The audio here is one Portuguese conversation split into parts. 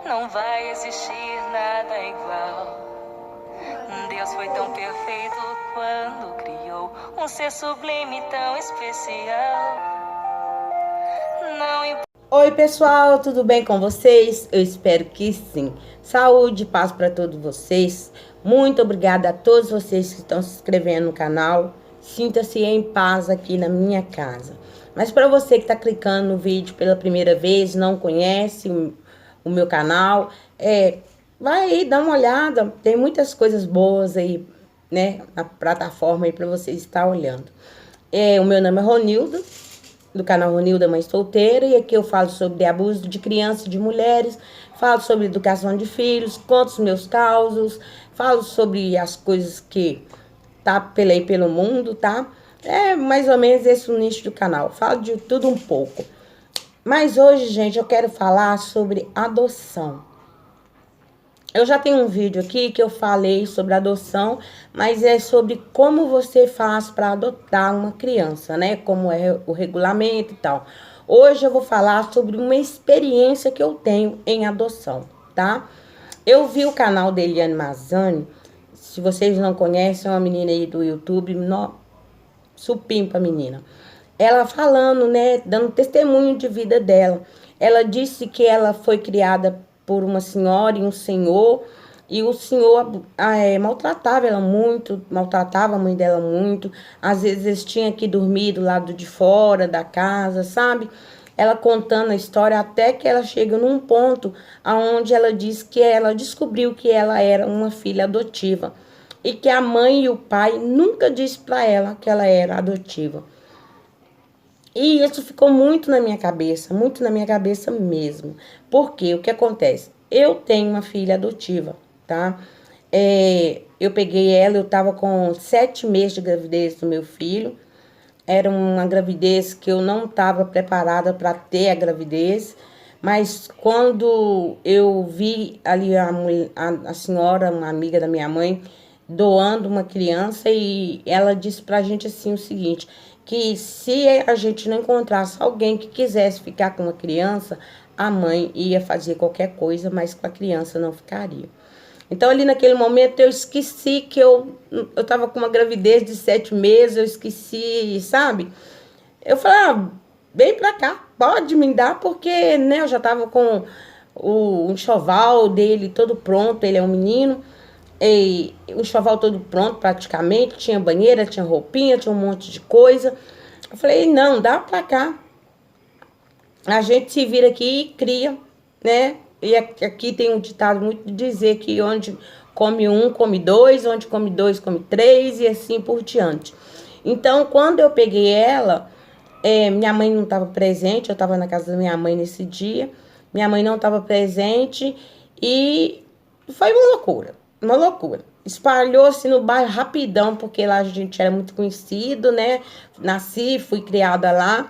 Não vai existir nada igual. Deus foi tão perfeito quando criou um ser sublime tão especial. Não importa. Oi pessoal, tudo bem com vocês? Eu espero que sim. Saúde e paz para todos vocês. Muito obrigada a todos vocês que estão se inscrevendo no canal. Sinta-se em paz aqui na minha casa. Mas para você que está clicando no vídeo pela primeira vez, não conhece o meu canal, vai aí, dá uma olhada. Tem muitas coisas boas aí, né, na plataforma aí para você estar olhando. O meu nome é Ronilda, do canal Ronilda Mãe Solteira, e aqui eu falo sobre abuso de crianças e de mulheres, falo sobre educação de filhos, conto os meus causos, falo sobre as coisas que tá pelo mundo, tá? É mais ou menos esse o nicho do canal, falo de tudo um pouco. Mas hoje, gente, eu quero falar sobre adoção. Eu já tenho um vídeo aqui que eu falei sobre adoção, mas é sobre como você faz para adotar uma criança, né? Como é o regulamento e tal. Hoje eu vou falar sobre uma experiência que eu tenho em adoção, tá? Eu vi o canal da Eliane Mazzani. Se vocês não conhecem, é uma menina aí do YouTube, supimpa menina. Ela falando, né, dando testemunho de vida dela. Ela disse que ela foi criada por uma senhora e um senhor, e o senhor maltratava ela muito, maltratava a mãe dela muito. Às vezes eles tinham que dormir do lado de fora da casa, sabe? Ela contando a história até que ela chega num ponto aonde ela diz que ela descobriu que ela era uma filha adotiva e que a mãe e o pai nunca disse para ela que ela era adotiva. E isso ficou muito na minha cabeça mesmo. Porque o que acontece? Eu tenho uma filha adotiva, tá? Eu peguei ela, eu tava com 7 meses de gravidez do meu filho. Era uma gravidez que eu não estava preparada para ter a gravidez. Mas quando eu vi ali a senhora, uma amiga da minha mãe, doando uma criança, e ela disse pra gente assim o seguinte, que se a gente não encontrasse alguém que quisesse ficar com uma criança, a mãe ia fazer qualquer coisa, mas com a criança não ficaria. Então, ali naquele momento, eu esqueci que eu tava com uma gravidez de 7 meses, eu esqueci, sabe? Eu falei, vem pra cá, pode me dar, porque, né, eu já tava com o enxoval dele todo pronto, ele é um menino, e o enxoval todo pronto praticamente, tinha banheira, tinha roupinha, tinha um monte de coisa. Eu falei, não, dá pra cá. A gente se vira aqui e cria, né? E aqui tem um ditado muito de dizer que onde come um, come dois, onde come dois, come três, e assim por diante. Então, quando eu peguei ela, minha mãe não estava presente, eu estava na casa da minha mãe nesse dia, minha mãe não estava presente, e foi uma loucura, uma loucura. Espalhou-se no bairro rapidão, porque lá a gente era muito conhecido, né? Nasci, fui criada lá.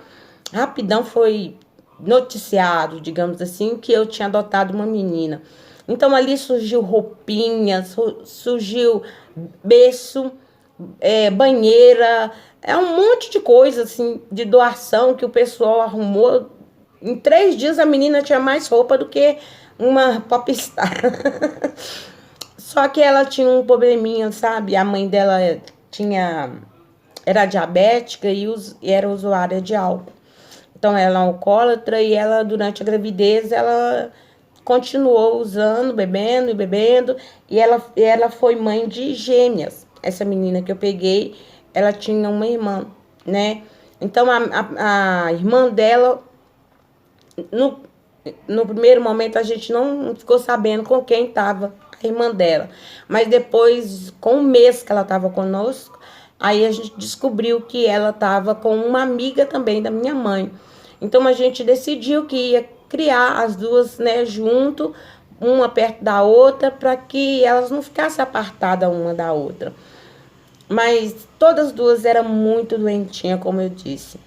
Rapidão foi noticiado, digamos assim, que eu tinha adotado uma menina. Então ali surgiu roupinha, surgiu berço, banheira, um monte de coisa assim de doação que o pessoal arrumou. Em 3 dias a menina tinha mais roupa do que uma popstar. Só que ela tinha um probleminha, sabe? A mãe dela era diabética e era usuária de álcool. Então ela é alcoólatra, e ela, durante a gravidez, ela continuou usando, bebendo e bebendo, e ela foi mãe de gêmeas. Essa menina que eu peguei, ela tinha uma irmã, né? Então a irmã dela, no primeiro momento a gente não ficou sabendo com quem estava a irmã dela, mas depois, com um mês que ela estava conosco, aí a gente descobriu que ela estava com uma amiga também da minha mãe. Então a gente decidiu que ia criar as duas, né, junto, uma perto da outra, para que elas não ficassem apartadas uma da outra. Mas todas as duas eram muito doentinhas, como eu disse.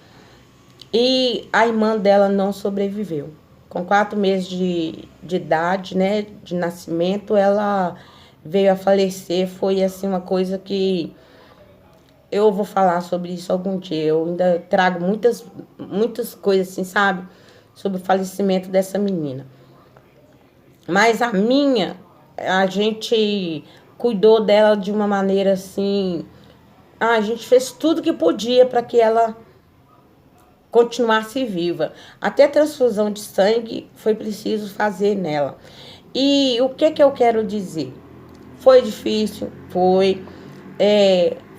E a irmã dela não sobreviveu. Com 4 meses de idade, né, de nascimento, ela veio a falecer. Foi assim uma coisa que eu vou falar sobre isso algum dia. Eu ainda trago muitas coisas assim, sabe? Sobre o falecimento dessa menina. Mas a gente cuidou dela de uma maneira assim. A gente fez tudo que podia para que ela continuasse viva. Até transfusão de sangue foi preciso fazer nela. E o que eu quero dizer? Foi difícil, foi.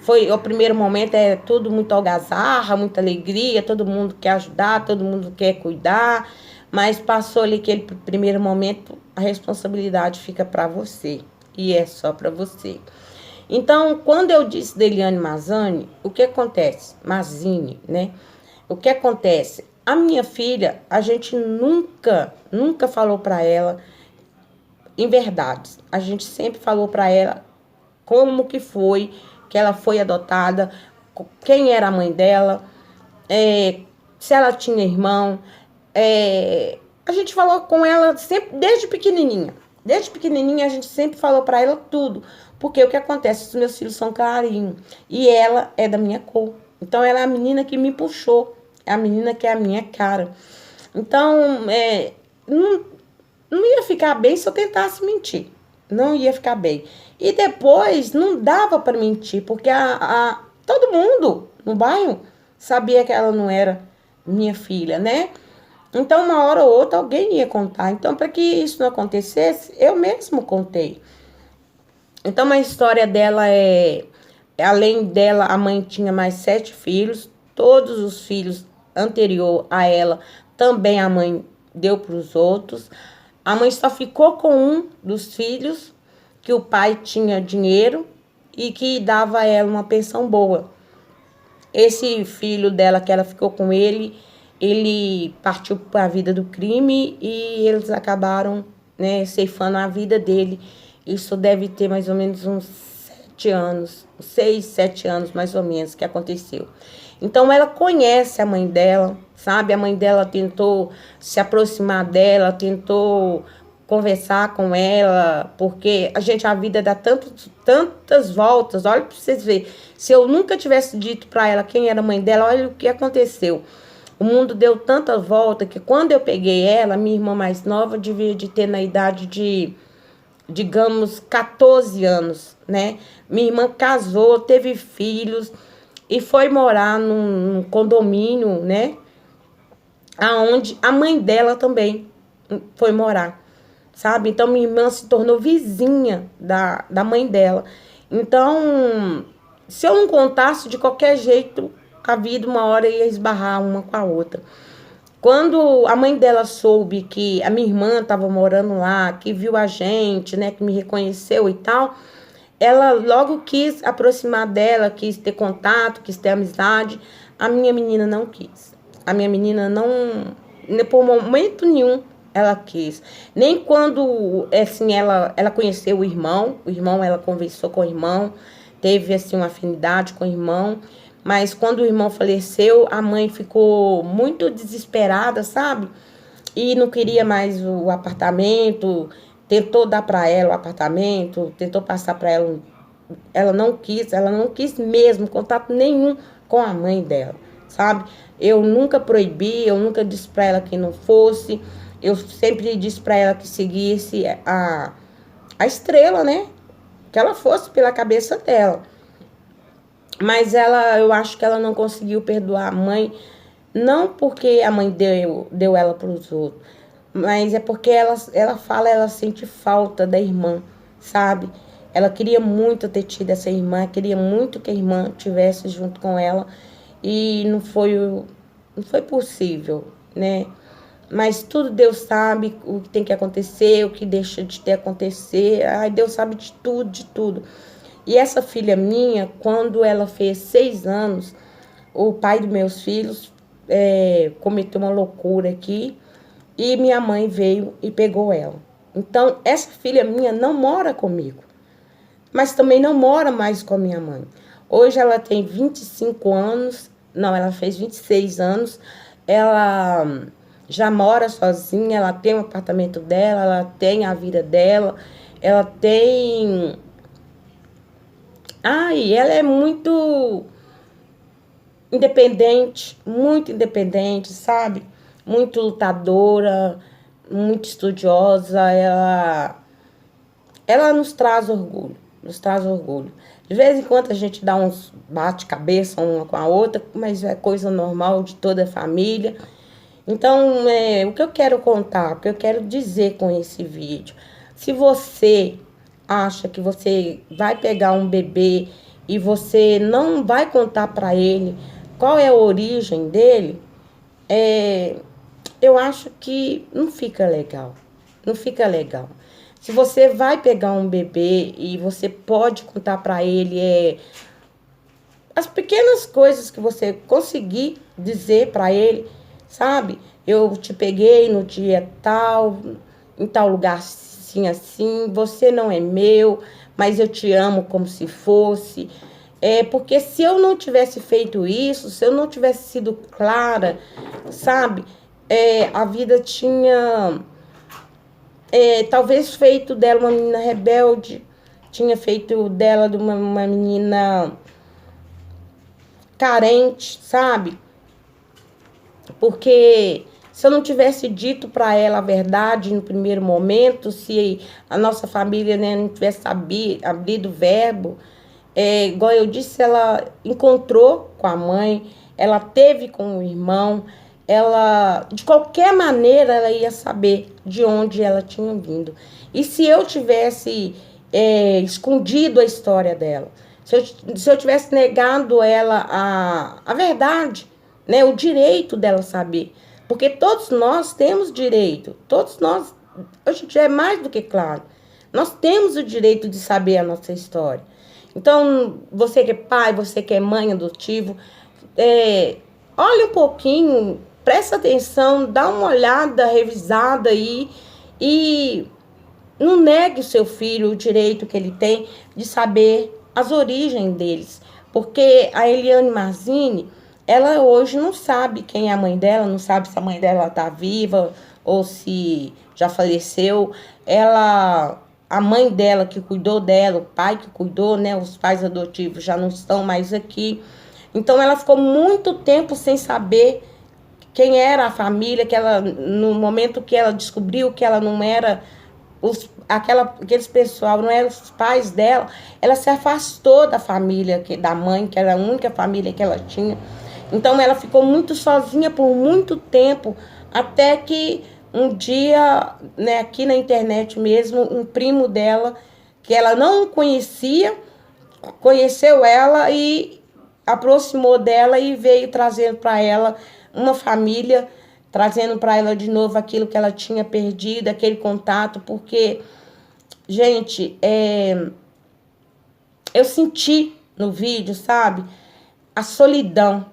Foi o primeiro momento, tudo muito algazarra, muita alegria, todo mundo quer ajudar, todo mundo quer cuidar, mas passou ali aquele primeiro momento, a responsabilidade fica para você, e é só para você. Então, quando eu disse Deliane Mazzani, o que acontece? Mazzini, né? O que acontece? A minha filha, a gente nunca falou para ela em verdade. A gente sempre falou para ela como que ela foi adotada, quem era a mãe dela, se ela tinha irmão. A gente falou com ela sempre, desde pequenininha. Desde pequenininha a gente sempre falou para ela tudo. Porque o que acontece? Os meus filhos são clarinhos e ela é da minha cor. Então ela é a menina que me puxou, é a menina que é a minha cara. Então, não ia ficar bem se eu tentasse mentir. Não ia ficar bem. E depois não dava para mentir, porque todo mundo no bairro sabia que ela não era minha filha, né? Então, uma hora ou outra, alguém ia contar. Então, para que isso não acontecesse, eu mesmo contei. Então, a história dela além dela, a mãe tinha mais 7 filhos. Todos os filhos anterior a ela, também a mãe deu para os outros. A mãe só ficou com um dos filhos, que o pai tinha dinheiro e que dava a ela uma pensão boa. Esse filho dela, que ela ficou com ele partiu para a vida do crime e eles acabaram, né, ceifando a vida dele. Isso deve ter mais ou menos uns 7 anos, 6, 7 anos mais ou menos que aconteceu. Então ela conhece a mãe dela, sabe? A mãe dela tentou se aproximar dela, tentou conversar com ela, porque a vida dá tantas voltas. Olha para vocês verem. Se eu nunca tivesse dito para ela quem era a mãe dela, olha o que aconteceu. O mundo deu tanta volta que quando eu peguei ela, minha irmã mais nova devia de ter na idade de, digamos, 14 anos, né? Minha irmã casou, teve filhos e foi morar num condomínio, né? Aonde a mãe dela também foi morar, sabe? Então, minha irmã se tornou vizinha da mãe dela. Então, se eu não contasse, de qualquer jeito, a vida uma hora ia esbarrar uma com a outra. Quando a mãe dela soube que a minha irmã estava morando lá, que viu a gente, né, que me reconheceu e tal, ela logo quis aproximar dela, quis ter contato, quis ter amizade. A minha menina não quis. A minha menina não, por momento nenhum, ela quis. Nem quando, assim, ela conheceu o irmão, ela conversou com o irmão, teve, assim, uma afinidade com o irmão. Mas quando o irmão faleceu, a mãe ficou muito desesperada, sabe? E não queria mais o apartamento, tentou dar para ela o apartamento, tentou passar para ela. Ela não quis mesmo contato nenhum com a mãe dela, sabe? Eu nunca proibi, eu nunca disse para ela que não fosse. Eu sempre disse para ela que seguisse a estrela, né? Que ela fosse pela cabeça dela. Mas eu acho que ela não conseguiu perdoar a mãe, não porque a mãe deu ela para os outros, mas é porque ela sente falta da irmã, sabe? Ela queria muito ter tido essa irmã, queria muito que a irmã tivesse junto com ela e não foi possível, né? Mas tudo Deus sabe o que tem que acontecer, o que deixa de ter acontecer. Ai, Deus sabe de tudo, de tudo. E essa filha minha, quando ela fez 6 anos, o pai dos meus filhos cometeu uma loucura aqui e minha mãe veio e pegou ela. Então, essa filha minha não mora comigo, mas também não mora mais com a minha mãe. Hoje ela tem 25 anos, não, ela fez 26 anos, ela já mora sozinha, ela tem um apartamento dela, ela tem a vida dela, ela tem... E ela é muito independente, sabe? Muito lutadora, muito estudiosa, ela nos traz orgulho, nos traz orgulho. De vez em quando a gente dá uns bate-cabeça uma com a outra, mas é coisa normal de toda a família. Então, o que eu quero contar, o que eu quero dizer com esse vídeo, se você acha que você vai pegar um bebê e você não vai contar para ele qual é a origem dele, eu acho que não fica legal. Não fica legal. Se você vai pegar um bebê e você pode contar para ele as pequenas coisas que você conseguir dizer para ele, sabe? Eu te peguei no dia tal, em tal lugar assim, assim, você não é meu, mas eu te amo como se fosse. Porque se eu não tivesse feito isso, se eu não tivesse sido clara, sabe? A vida tinha talvez feito dela uma menina rebelde, tinha feito dela de uma menina carente, sabe? Porque se eu não tivesse dito para ela a verdade no primeiro momento, se a nossa família, né, não tivesse abrido o verbo, igual eu disse, ela encontrou com a mãe, ela teve com o irmão, ela, de qualquer maneira, ela ia saber de onde ela tinha vindo. E se eu tivesse escondido a história dela, se eu tivesse negado ela a verdade, né, o direito dela saber, porque todos nós temos direito, todos nós, hoje já é mais do que claro, nós temos o direito de saber a nossa história. Então, você que é pai, você que é mãe adotivo, olha um pouquinho, presta atenção, dá uma olhada, revisada aí e não negue o seu filho o direito que ele tem de saber as origens deles. Porque a Eliane Marzini, ela hoje não sabe quem é a mãe dela, não sabe se a mãe dela está viva ou se já faleceu. A mãe dela que cuidou dela, o pai que cuidou, né, os pais adotivos já não estão mais aqui. Então ela ficou muito tempo sem saber quem era a família, que ela, no momento que ela descobriu que ela não era aqueles pessoal, não eram os pais dela, ela se afastou da família, da mãe, que era a única família que ela tinha. Então ela ficou muito sozinha por muito tempo, até que um dia, né, aqui na internet mesmo, um primo dela, que ela não conhecia, conheceu ela e aproximou dela e veio trazendo para ela uma família, trazendo para ela de novo aquilo que ela tinha perdido, aquele contato, porque, gente, eu senti no vídeo, sabe, a solidão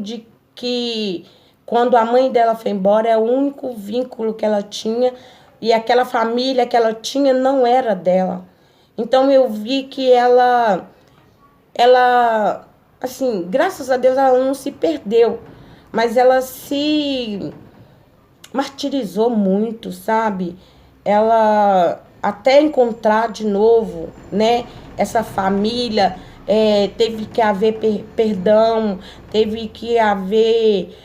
de que quando a mãe dela foi embora, é o único vínculo que ela tinha e aquela família que ela tinha não era dela. Então eu vi que ela, assim, graças a Deus ela não se perdeu, mas ela se martirizou muito, sabe? Ela até encontrar de novo, né, essa família, teve que haver perdão, teve que haver,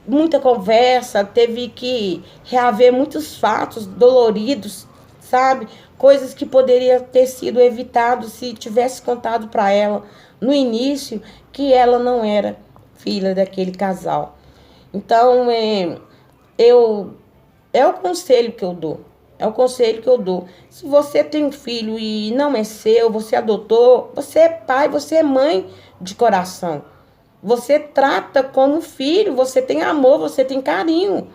muita conversa, teve que reaver muitos fatos doloridos, sabe? Coisas que poderiam ter sido evitadas se tivesse contado para ela no início que ela não era filha daquele casal. Então, é o conselho que eu dou. É o conselho que eu dou. Se você tem um filho e não é seu, você adotou, você é pai, você é mãe de coração. Você trata como filho, você tem amor, você tem carinho.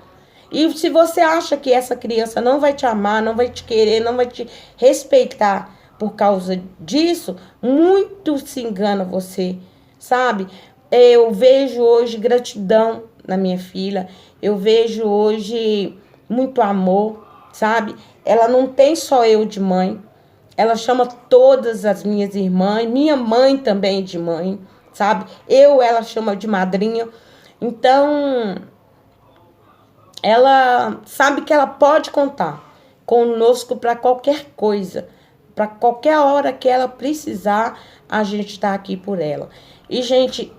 E se você acha que essa criança não vai te amar, não vai te querer, não vai te respeitar por causa disso, muito se engana você, sabe? Eu vejo hoje gratidão na minha filha, eu vejo hoje muito amor, sabe? Ela não tem só eu de mãe, ela chama todas as minhas irmãs, minha mãe também de mãe, sabe? Ela chama de madrinha. Então, ela sabe que ela pode contar conosco para qualquer coisa, para qualquer hora que ela precisar, a gente está aqui por ela. E, gente,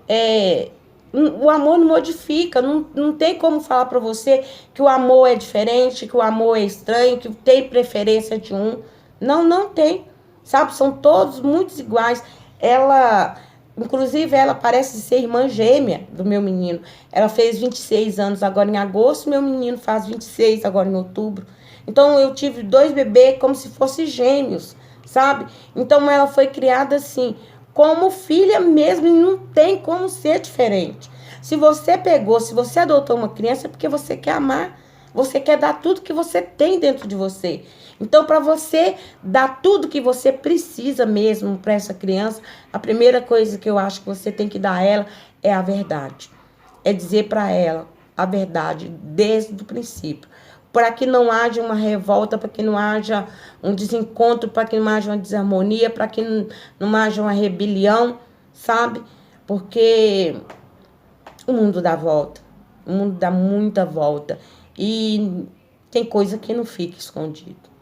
O amor não modifica, não tem como falar pra você que o amor é diferente, que o amor é estranho, que tem preferência de um. Não tem, sabe? São todos muito iguais. Inclusive, ela parece ser irmã gêmea do meu menino. Ela fez 26 anos agora em agosto, meu menino faz 26 agora em outubro. Então, eu tive 2 bebês como se fossem gêmeos, sabe? Então, ela foi criada assim, como filha mesmo, e não tem como ser diferente. Se você adotou uma criança, é porque você quer amar, você quer dar tudo que você tem dentro de você. Então, para você dar tudo que você precisa mesmo para essa criança, a primeira coisa que eu acho que você tem que dar a ela é a verdade. É dizer para ela a verdade desde o princípio. Para que não haja uma revolta, para que não haja um desencontro, para que não haja uma desarmonia, para que não haja uma rebelião, sabe? Porque o mundo dá volta, o mundo dá muita volta. E tem coisa que não fica escondido.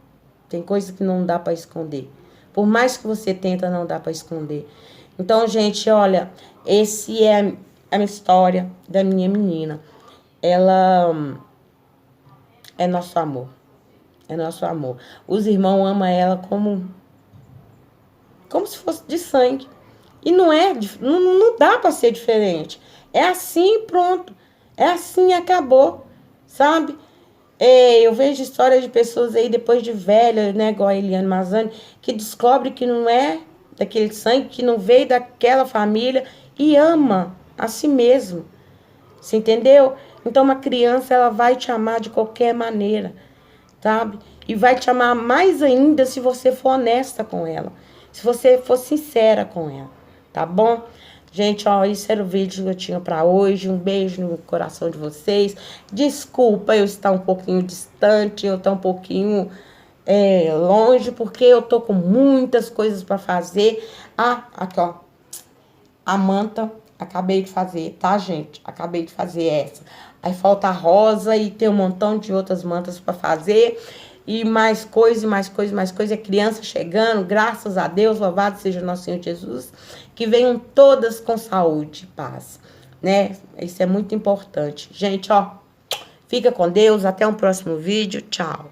Tem coisa que não dá para esconder. Por mais que você tenta, não dá para esconder. Então, gente, olha, esse é a minha história da minha menina. Ela é nosso amor. É nosso amor. Os irmãos amam ela como se fosse de sangue. E não dá para ser diferente. É assim, pronto. É assim, acabou, sabe? Eu vejo histórias de pessoas aí, depois de velha, né, igual a Eliane Mazzani, que descobre que não é daquele sangue, que não veio daquela família e ama a si mesmo. Você entendeu? Então, uma criança, ela vai te amar de qualquer maneira, sabe? E vai te amar mais ainda se você for honesta com ela. Se você for sincera com ela, tá bom? Gente, ó, isso era o vídeo que eu tinha pra hoje. Um beijo no coração de vocês. Desculpa eu estar um pouquinho distante, eu estar um pouquinho longe, porque eu tô com muitas coisas pra fazer. Ah, aqui, ó. A manta, acabei de fazer, tá, gente? Acabei de fazer essa. Aí falta a rosa e tem um montão de outras mantas pra fazer. E mais coisa, mais coisa, mais coisa. É criança chegando, graças a Deus, louvado seja nosso Senhor Jesus. Que venham todas com saúde e paz, né? Isso é muito importante. Gente, ó, fica com Deus, até um próximo vídeo. Tchau.